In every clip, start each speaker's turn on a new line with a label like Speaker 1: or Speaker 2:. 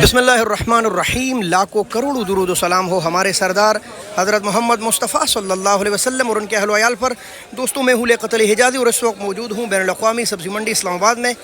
Speaker 1: बिस्मिल्लाहिर्रहमानिर्रहीम। लाखों करोड़ों दुरूद सलाम हो हमारे सरदार हज़रत मोहम्मद मुस्तफ़ा सल्लल्लाहु अलैहि वसल्लम और उनके अहल व अयाल पर। दोस्तों, मैं हूँ लियाक़त अली हिजाज़ी और इस वक्त मौजूद हूँ बैनुल अक़वामी सब्ज़ी मंडी इस्लामाबाद में।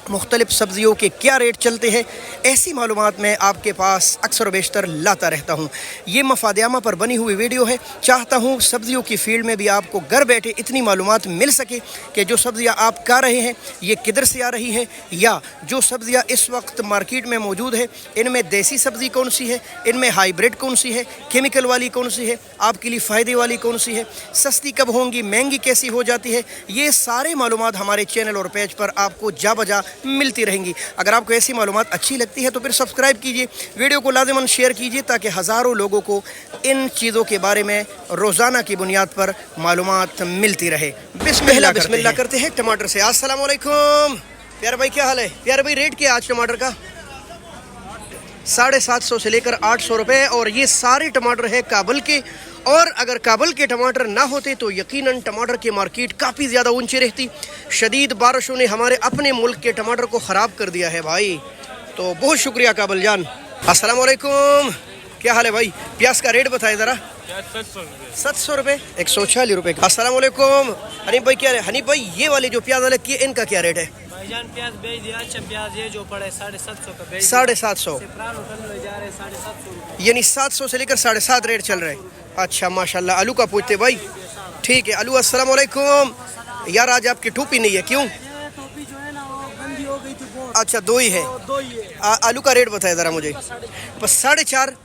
Speaker 1: मुख्तलिफ़ सब्ज़ियों के क्या रेट चलते हैं, ऐसी मालूमात मैं आपके पास अक्सर बेशतर लाता रहता हूँ। ये मफादियामा पर बनी हुई वीडियो है। चाहता हूँ सब्ज़ियों की फ़ील्ड में भी आपको घर बैठे इतनी मालूमात मिल सके कि जो सब्ज़ियाँ आप खा रहे हैं ये किधर से आ रही है, या जो सब्ज़ियाँ इस वक्त मार्केट में मौजूद है इनमें देसी सब्ज़ी कौन सी है, इनमें हाइब्रिड कौन सी है, केमिकल वाली कौन सी है, आपके लिए फ़ायदे वाली कौन सी है, सस्ती कब होंगी, महंगी कैसी हो जाती है। ये सारे मालूमात हमारे चैनल और पेज पर आपको जा बजा मिलती रहेंगी। अगर आपको ऐसी मालूमात अच्छी लगती है तो फिर सब्सक्राइब कीजिए, वीडियो को लाज़िमन शेयर कीजिए ताकि हज़ारों लोगों को इन चीज़ों के बारे में रोज़ाना की बुनियाद पर मालूमात मिलती रहे। बिस्मिल्लाह करते हैं टमाटर से। अस्सलाम वालेकुम प्यारे भाई, क्या हाल है प्यारे भाई? रेट क्या आज टमाटर का? 750 से लेकर 800 रुपये। और ये सारे टमाटर है काबुल के। और अगर काबुल के टमाटर ना होते तो यकीनन टमाटर की मार्केट काफ़ी ज़्यादा ऊंची रहती। शदीद बारिशों ने हमारे अपने मुल्क के टमाटर को ख़राब कर दिया है भाई, तो बहुत शुक्रिया काबुल जान। अस्सलाम वालेकुम, क्या हाल है भाई? प्याज का रेट बताए ज़रा। 700 रुपये, 140 रुपये का। अस्सलाम वालेकुम हनीफ भाई, क्या है हनीफ भाई? ये वाली जो प्याज अलग की है इनका क्या रेट है?
Speaker 2: भाईजान प्याज बेच दिया। अच्छा प्याज ये जो पड़े 750 का बेच
Speaker 1: 750,
Speaker 2: 750
Speaker 1: यानी 700 से लेकर 750 रेट चल रहे हैं। अच्छा माशाल्लाह। आलू का पूछते भाई? ठीक है आलू। अस्सलाम वालेकुम यार, आज आपकी टोपी नहीं है, क्यों?
Speaker 2: टोपी जो है ना वो गंदी हो गई थी बहुत।
Speaker 1: अच्छा, दो ही है।
Speaker 2: दो ही है।
Speaker 1: आलू का रेट बताया ज़रा मुझे। बस 4.5।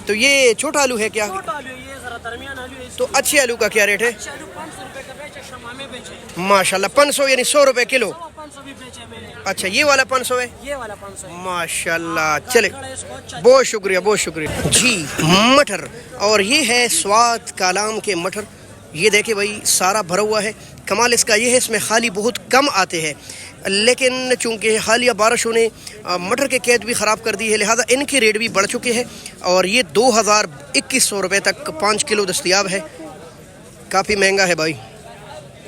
Speaker 1: तो ये छोटा आलू है क्या?
Speaker 2: छोटा आलू है ये, जरा दरमियान आलू है।
Speaker 1: तो अच्छे आलू का क्या रेट है?
Speaker 2: अच्छा आलू 500 रुपए का बेचे, शमा में बेचे
Speaker 1: माशाल्लाह 500 यानी 100 रुपये किलो।
Speaker 2: 500 भी बेचे मैंने।
Speaker 1: अच्छा, ये वाला 500 है?
Speaker 2: ये वाला 500 है।
Speaker 1: माशाल्लाह। चले,
Speaker 2: अच्छा
Speaker 1: बहुत शुक्रिया बहुत शुक्रिया जी। मटर, और ये है स्वाद कालाम के मटर। ये देखे भाई सारा भरा हुआ है। कमाल इसका ये है इसमें खाली बहुत कम आते हैं, लेकिन चूँकि हालिया बारिशों ने मटर के कैद भी ख़राब कर दी है, लिहाजा इनके रेट भी बढ़ चुके हैं। और ये 2100 रुपये तक 5 किलो दस्तयाब है। काफ़ी महंगा है भाई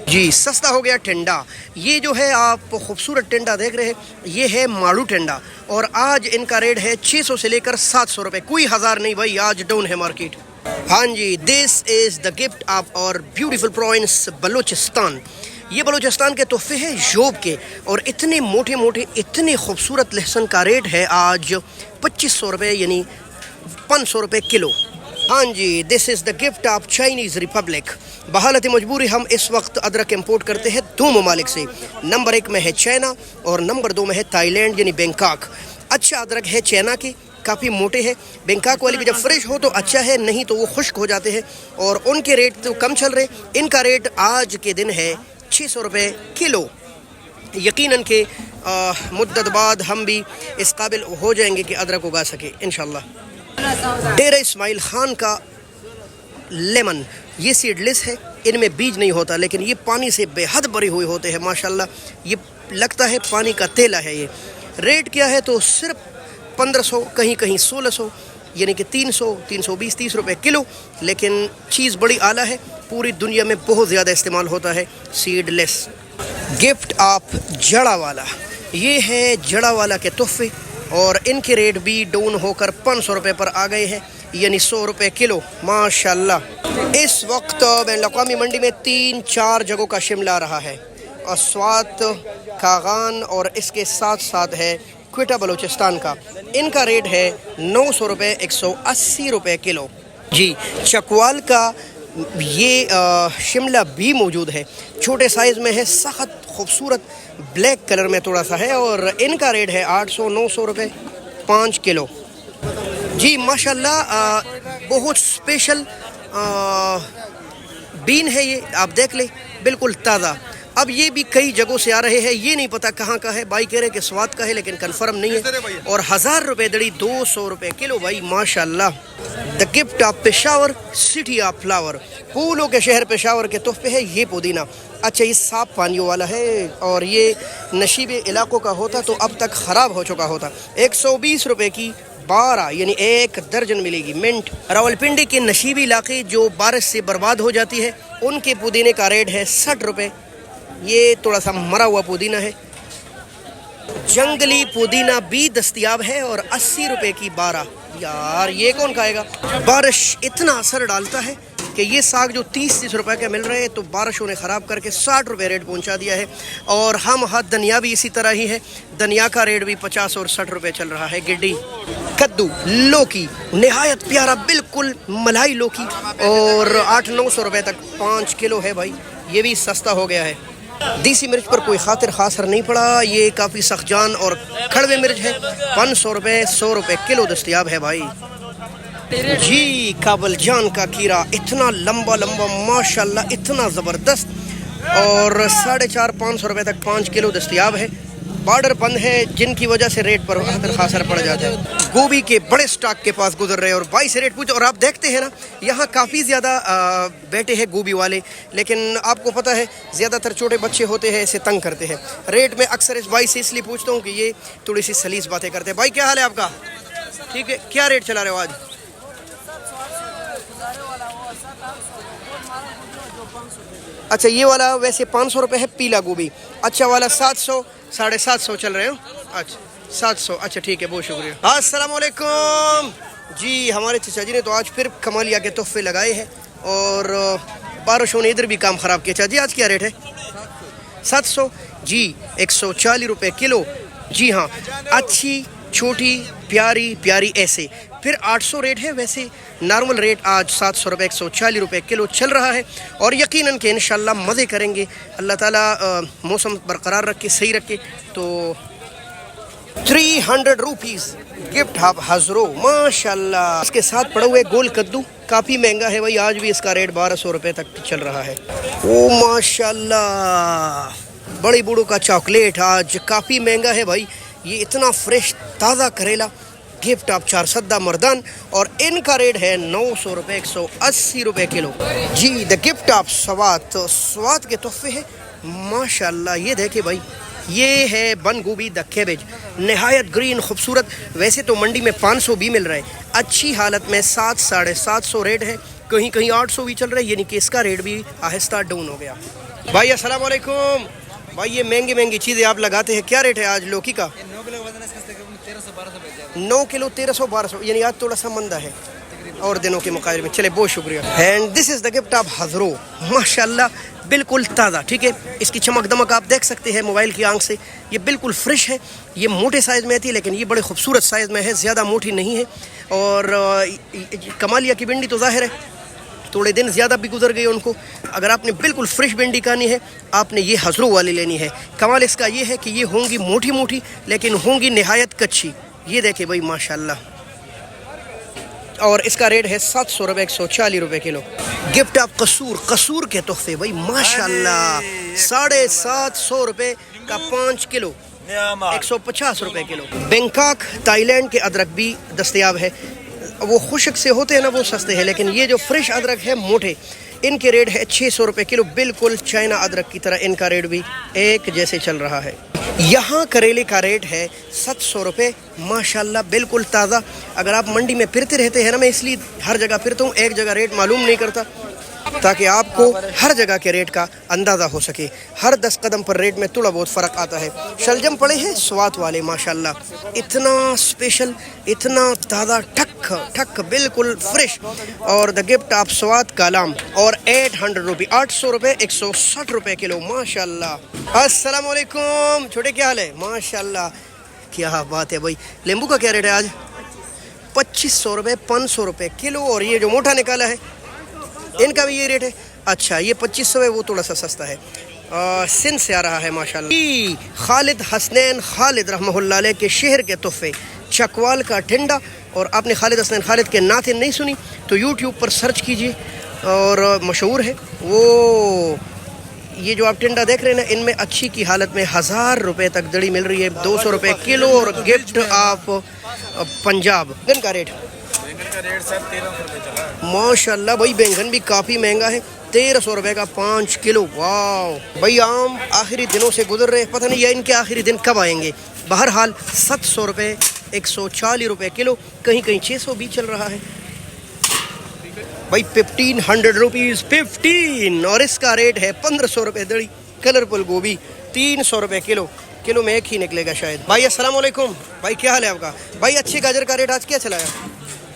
Speaker 1: जी। सस्ता हो गया टेंडा। ये जो है आप खूबसूरत टेंडा देख रहे हैं, ये है माड़ू टेंडा। और आज इनका रेट है 600 से लेकर 700 रुपये, कोई हज़ार नहीं भाई, आज डाउन है मार्केट। हाँ जी, this is the gift of our beautiful province Balochistan. ये बलूचिस्तान के तोहफे हैं योब के। और इतने मोटे मोटे इतने खूबसूरत लहसुन का रेट है आज 2500 रुपये, यानी 500 रुपये किलो। हाँ जी, this is the gift of Chinese republic. बहालत मजबूरी हम इस वक्त अदरक इंपोर्ट करते हैं 2 ममालिक से। नंबर 1 में है चाइना और नंबर 2 में है थाईलैंड यानी बैंकॉक। अच्छा अदरक है चाइना के, काफ़ी मोटे हैं। बैंकॉक वाली भी जब फ्रेश हो तो अच्छा है, नहीं तो वो खुश्क हो जाते हैं और उनके रेट तो कम चल रहे। इनका रेट आज के दिन है 600 रुपये किलो। यकीनन के मुद्दत बाद हम भी इस काबिल हो जाएंगे कि अदरक उगा सके इंशाल्लाह। डेरा इस्माइल खान का लेमन, ये सीडलेस है, इनमें बीज नहीं होता, लेकिन ये पानी से बेहद भरे हुए होते हैं माशाल्लाह। ये लगता है पानी का तेला है। ये रेट क्या है तो सिर्फ 1500, कहीं कहीं 1600, यानी कि 300, 320, 30 रुपये किलो। लेकिन चीज़ बड़ी आला है, पूरी दुनिया में बहुत ज़्यादा इस्तेमाल होता है सीडलेस। गिफ्ट ऑफ जड़ा वाला, ये है जड़ा वाला के तोहफे और इनके रेट भी डाउन होकर 500 रुपये पर आ गए हैं, यानी 100 रुपये किलो माशाल्लाह। इस वक्त बैनुल अक़वामी मंडी में 3-4 जगहों का शिमला आ रहा है। और स्वात कागान और इसके साथ साथ है क्वेटा बलूचिस्तान का। इनका रेट है 900 रुपये, 180 रुपये किलो जी। चकवाल का ये शिमला भी मौजूद है, छोटे साइज़ में है, सख्त खूबसूरत ब्लैक कलर में थोड़ा सा है। और इनका रेट है 800-900 रुपये 5 किलो जी माशाल्लाह। बहुत स्पेशल बीन है ये, आप देख ले, बिल्कुल ताज़ा। अब ये भी कई जगहों से आ रहे हैं, ये नहीं पता कहाँ का है। भाई कह रहे कि स्वाद का है, लेकिन कंफर्म नहीं है। और 1000 रुपये दड़ी 200 रुपये किलो भाई माशाल्लाह। The gift of Peshawar, city of flower, फूलों के शहर पेशावर के तोहफे है ये पुदीना। अच्छा, ये साफ पानियों वाला है और ये नशीबे इलाकों का होता तो अब तक ख़राब हो चुका होता। 120 रुपये की 12, यानी 1 दर्जन मिलेगी मिंट। रावलपिंडी के नशीबी इलाके जो बारिश से बर्बाद हो जाती है, उनके पुदीने का रेट है 60 रुपये। ये थोड़ा सा मरा हुआ पुदीना है। जंगली पुदीना भी दस्तयाब है और 80 रुपए की 12। यार ये कौन खाएगा। बारिश इतना असर डालता है कि ये साग जो 30-30 रुपए के मिल रहे हैं तो बारिशों ने ख़राब करके 60 रुपए रेट पहुंचा दिया है। और हम हाथ धनिया भी इसी तरह ही है, धनिया का रेट भी 50 और 60 रुपए चल रहा है। गिड्डी, कद्दू, लौकी नहायत प्यारा बिल्कुल मलाई लौकी और 800-900 रुपए तक 5 किलो है भाई, ये भी सस्ता हो गया है। देसी मिर्च पर कोई खातिर खास असर नहीं पड़ा, ये काफ़ी सख्त जान और खड़वे मिर्च है, 500 रुपए 100 रुपए किलो दस्तयाब है भाई। जी काबल जान का कीरा इतना लंबा लंबा माशाल्लाह इतना ज़बरदस्त और 450-500 रुपए तक 5 किलो दस्तयाब है। बॉर्डर बंद है जिनकी वजह से रेट पर असर पड़ जाता है। गोभी के बड़े स्टॉक के पास गुजर रहे हैं और 22 रेट पूछो। और आप देखते हैं ना यहाँ काफ़ी ज़्यादा बैठे हैं गोभी वाले, लेकिन आपको पता है ज़्यादातर छोटे बच्चे होते हैं, इसे तंग करते हैं। रेट में अक्सर इस भाई से इसलिए पूछता हूँ कि ये थोड़ी सी सलीस बातें करते हैं। भाई क्या हाल है आपका? ठीक है, क्या रेट चला रहे हो आज? अच्छा ये वाला वैसे 500 रुपये है पीला गोभी, अच्छा वाला 700 750 चल रहे हो। अच्छा 700, अच्छा ठीक है, बहुत शुक्रिया। अस्सलाम वालेकुम जी। हमारे चचा जी ने तो आज फिर कमालिया के तोहफे लगाए हैं और बारिशों ने इधर भी काम ख़राब किया। चाचा जी आज क्या रेट है? 700 जी, 140 रुपये किलो। जी हाँ, अच्छी छोटी प्यारी प्यारी ऐसे। फिर 800 रेट है, वैसे नॉर्मल रेट आज 700 रुपये 140 रुपये किलो चल रहा है। और यकीनन के इंशाल्लाह मज़े करेंगे, अल्लाह ताला मौसम बरकरार रखे, सही रखे। तो 300 रुपीज़ गिफ्ट हाज़रो माशाल्लाह। इसके साथ पड़ा हुआ है गोल कद्दू, काफ़ी महंगा है भाई, आज भी इसका रेट 1200 रुपये तक चल रहा है। ओ माशाल्लाह, बड़ी बूढ़ों का चॉकलेट आज काफ़ी महंगा है भाई, ये इतना फ्रेश ताज़ा करेला गिफ्ट आप 4 सद्दा मर्दान और इनका रेट है 900 रुपये 180 रुपये किलो। जी द गिफ्ट ऑफ स्वाद, तो स्वाद के तोहफे हैं माशाल्लाह। ये देखे भाई, ये है बंद गोभी द कैबेज, नहायत ग्रीन खूबसूरत। वैसे तो मंडी में 500 भी मिल रहा है, अच्छी हालत में 700-750 रेट है, कहीं कहीं 800 भी चल रहा है, यानी कि इसका रेट भी आहिस्ता डाउन हो गया। भाई अस्सलाम वालेकुम। भाई ये महंगी महंगी चीज़ें आप लगाते हैं, क्या रेट है आज लौकी का? 9 किलो 1300-1200, यानी आज थोड़ा सा मंदा है और दिनों के मुकाबले में। चले बहुत शुक्रिया। And this is the gift of Hazro माशाल्लाह, बिल्कुल ताज़ा। ठीक है, इसकी चमक दमक आप देख सकते हैं मोबाइल की आंख से, ये बिल्कुल फ्रेश है। ये मोटे साइज़ में थी लेकिन ये बड़े खूबसूरत साइज़ में है, ज़्यादा मोटी नहीं है। और कमालिया की भिंडी तो ज़ाहिर है थोड़े दिन ज़्यादा भी गुजर गए उनको। अगर आपने बिल्कुल फ्रेश भिंडी खानी है आपने ये हज़रो वाली लेनी है। कमाल इसका ये है कि ये होंगी मोटी मोटी लेकिन होंगी नहायत कच्ची। ये देखे भाई माशाल्लाह, और इसका रेट है 700 रुपये 140 रुपये किलो। गिफ्ट ऑफ कसूर, कसूर के तोहफे भाई माशाल्लाह, 750 रुपये का 5 किलो, 150 रुपये किलो। बैंकॉक थाईलैंड के अदरक भी दस्तयाब है, वो खुशक से होते हैं ना वो सस्ते हैं, लेकिन ये जो फ्रेश अदरक है मोटे, इनके रेट है 600 रुपये किलो, बिल्कुल चाइना अदरक की तरह इनका रेट भी एक जैसे चल रहा है। यहाँ करेले का रेट है 700 रुपये माशाल्लाह, बिल्कुल ताज़ा। अगर आप मंडी में फिरते रहते हैं ना, मैं इसलिए हर जगह फिरता हूँ, एक जगह रेट मालूम नहीं करता ताकि आपको हर जगह के रेट का अंदाज़ा हो सके। हर 10 कदम पर रेट में थोड़ा बहुत फ़र्क आता है। शलजम पड़े हैं स्वाद वाले माशाल्लाह, इतना स्पेशल, इतना ताज़ा, ठक ठक बिल्कुल फ्रेश। और द गिफ्ट ऑफ स्वाद कालाम और 800 रुपये, 800 रुपये 160 रुपये किलो माशाल्लाह। अस्सलाम वालेकुम छोटे, क्या हाल है? माशाल्लाह क्या बात है भाई। नींबू का क्या रेट है आज? 2500 रुपये 500 रुपये किलो। और ये जो मोटा निकाला है इनका भी ये रेट है। अच्छा ये 2500 है, वो थोड़ा सा सस्ता है, सिंध से आ रहा है माशाल्लाह। खालिद हसनैन खालिद रहमहुल्लाह अलैह के शहर के तोहफे, चकवाल का टिंडा। और आपने खालिद हसनैन खालिद के नाते नहीं सुनी तो यूट्यूब पर सर्च कीजिए, और मशहूर है वो। ये जो आप टिंडा देख रहे हैं ना, इनमें अच्छी की हालत में 1000 रुपये तक दड़ी मिल रही है, 200 रुपये किलो। और गिफ्ट ऑफ पंजाब, बैंगन का रेट माशाल्लाह भाई, बैंगन भी काफ़ी महंगा है, 1300 रुपये का 5 किलो। वाह भाई, आम आखिरी दिनों से गुजर रहे, पता नहीं ये इनके आखिरी दिन कब आएंगे। बहरहाल 700 रुपये 140 रुपये किलो, कहीं कहीं 600 भी चल रहा है भाई। 1500 रुपीज़ 15, और इसका रेट है 1500 रुपये दड़ी। कलरफुल गोभी 300 रुपये किलो। किलो में एक ही निकलेगा शायद। भाई अस्सलाम वालेकुम। भाई क्या हाल है आपका? भाई अच्छी गाजर का रेट आज क्या चला है?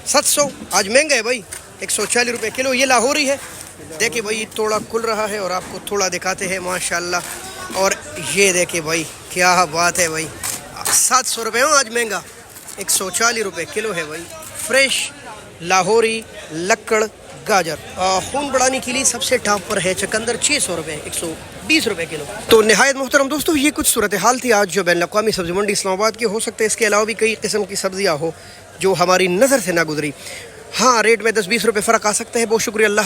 Speaker 1: 700। आज महंगा है भाई, 140 रुपये किलो। ये लाहौरी है। देखिए भाई थोड़ा खुल रहा है और आपको थोड़ा दिखाते हैं माशाल्लाह। और ये देखिए भाई क्या बात है भाई, 700 रुपये हो आज महंगा, 140 रुपये किलो है भाई। फ्रेश लाहौरी लक्कड़ गाजर। खून बढ़ाने के लिए सबसे टॉप पर है चुकंदर, 600 रुपये, 120 रुपये किलो। तो निहायत मोहतरम दोस्तों, ये कुछ सूरत हाल थी आज जो बैनुल-अक़वामी सब्ज़ी मंडी इस्लामाबाद की। हो सकता है इसके अलावा भी कई किस्म की सब्ज़ियाँ हो जो हमारी नज़र से ना गुजरी। हाँ, रेट में 10-20 रुपये फ़र्क आ सकता है। बहुत शुक्रिया। अल्लाह।